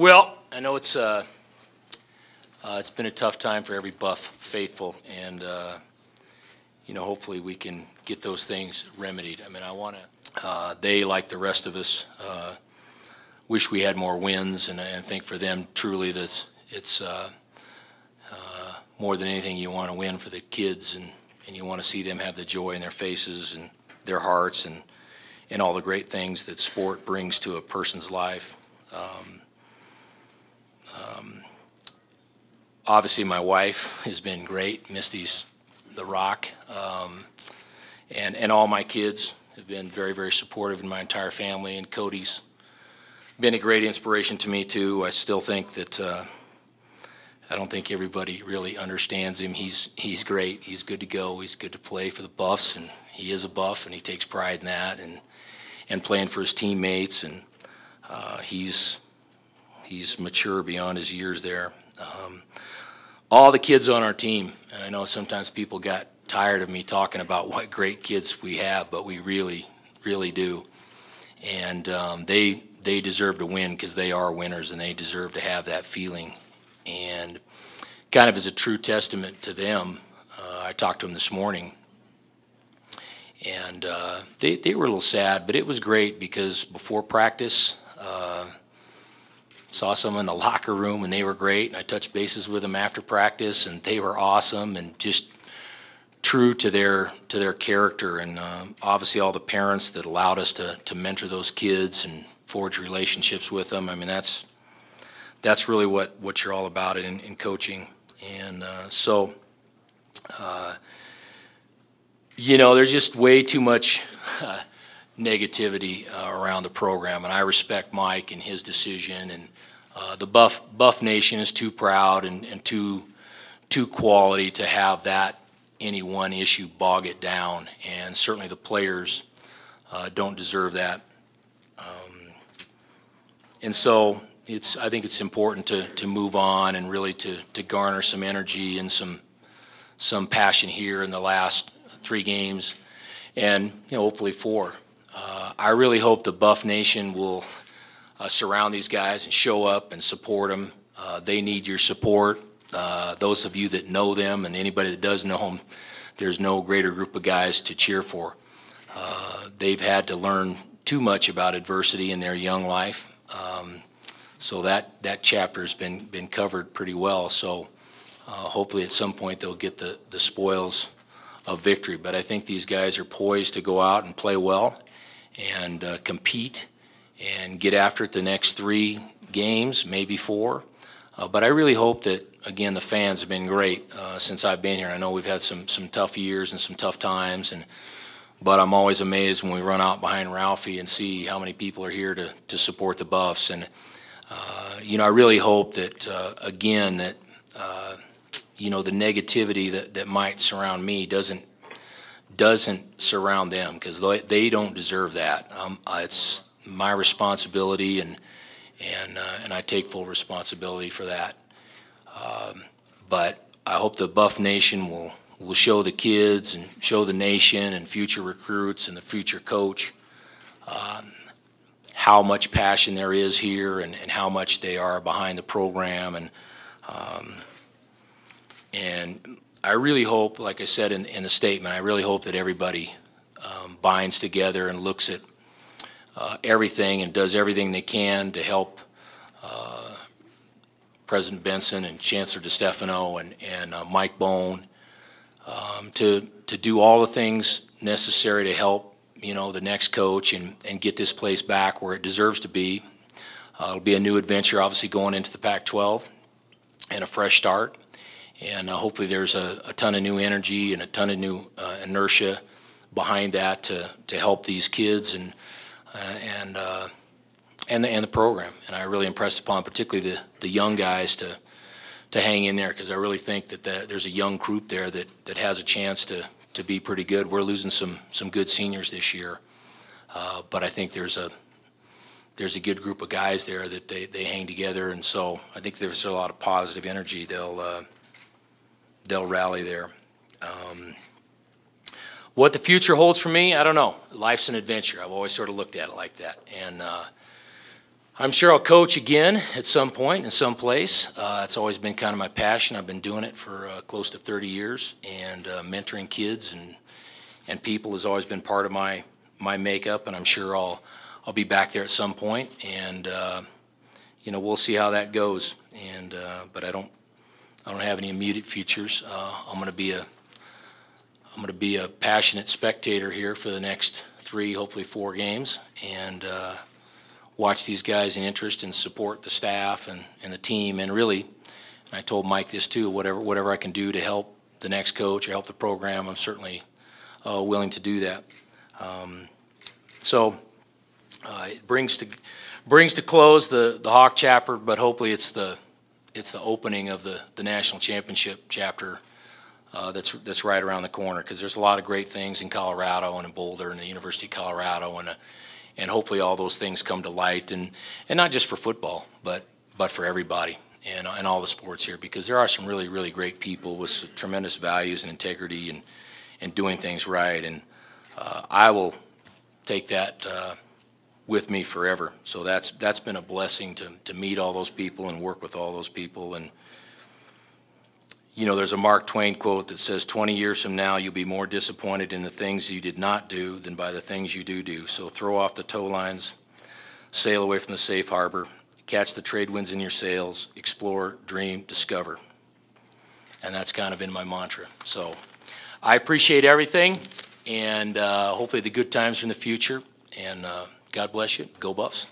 Well, I know it's been a tough time for every Buff faithful, and you know, hopefully we can get those things remedied. I mean, they, like the rest of us, wish we had more wins, and I think for them, truly, it's more than anything, you want to win for the kids, and you want to see them have the joy in their faces and their hearts, and all the great things that sport brings to a person's life. Obviously, my wife has been great. Misty's the rock, and all my kids have been very, very supportive, and my entire family. And Cody's been a great inspiration to me too. I still think that I don't think everybody really understands him. He's great. He's good to go. He's good to play for the Buffs, and he is a Buff, and he takes pride in that, and playing for his teammates, and he's mature beyond his years there. All the kids on our team, and I know sometimes people got tired of me talking about what great kids we have, but we really, really do. And they deserve to win because they are winners, and they deserve to have that feeling. And kind of as a true testament to them, I talked to them this morning, and they were a little sad, but it was great because before practice, saw some in the locker room, and they were great, and I touched bases with them after practice, and they were awesome and just true to their character. And obviously all the parents that allowed us to mentor those kids and forge relationships with them. I mean, that's really what you're all about in coaching. And so you know, there's just way too much negativity around the program, and I respect Mike and his decision, and the Buff Nation is too proud and too quality to have that any one issue bog it down, and certainly the players don't deserve that. And so I think it's important to move on and really to garner some energy and some passion here in the last 3 games, and you know, hopefully 4. I really hope the Buff Nation will surround these guys and show up and support them. They need your support. Those of you that know them, and anybody that does know them, there's no greater group of guys to cheer for. They've had to learn too much about adversity in their young life, so that chapter's been covered pretty well. So hopefully at some point they'll get the spoils of victory. But I think these guys are poised to go out and play well and compete and get after it the next 3 games, maybe 4. But I really hope that, again, the fans have been great since I've been here. I know we've had some tough years and some tough times, but I'm always amazed when we run out behind Ralphie and see how many people are here to support the Buffs. And you know, I really hope that again, that you know, the negativity that might surround me doesn't surround them, because they don't deserve that. It's my responsibility, and I take full responsibility for that. But I hope the Buff Nation will show the kids and show the nation and future recruits and the future coach how much passion there is here, and how much they are behind the program. And I really hope, like I said in the statement, I really hope that everybody binds together and looks at everything and does everything they can to help President Benson and Chancellor DeStefano and Mike Bone to do all the things necessary to help, you know, the next coach and get this place back where it deserves to be. It'll be a new adventure, obviously, going into the Pac-12 and a fresh start. And hopefully there's a ton of new energy and a ton of new inertia behind that to help these kids and the program. And I really impressed upon particularly the young guys to hang in there, because I really think that there's a young group there that has a chance to be pretty good. We're losing some good seniors this year, but I think there's a good group of guys there that they hang together, and so I think there's a lot of positive energy. They'll rally there. What the future holds for me, I don't know. Life's an adventure. I've always sort of looked at it like that, and I'm sure I'll coach again at some point in some place. It's always been kind of my passion. I've been doing it for close to 30 years, and mentoring kids and people has always been part of my makeup. And I'm sure I'll be back there at some point, and you know, we'll see how that goes. And but I don't have any immediate futures. I'm going to be a passionate spectator here for the next 3, hopefully 4 games, and watch these guys in interest and support the staff and the team. And really, and I told Mike this too, whatever I can do to help the next coach or help the program, I'm certainly willing to do that. So it brings to close the Hawk chapter, but hopefully it's the opening of the national championship chapter that's right around the corner, because there's a lot of great things in Colorado and in Boulder and the University of Colorado, and hopefully all those things come to light, and not just for football, but for everybody and all the sports here, because there are some really, really great people with tremendous values and integrity and doing things right, and I will take that with me forever. So that's been a blessing to meet all those people and work with all those people. And you know, there's a Mark Twain quote that says, 20 years from now, you'll be more disappointed in the things you did not do than by the things you do. So throw off the tow lines, sail away from the safe harbor, catch the trade winds in your sails, explore, dream, discover. And that's kind of been my mantra. So I appreciate everything, and hopefully the good times in the future. And God bless you. Go Buffs.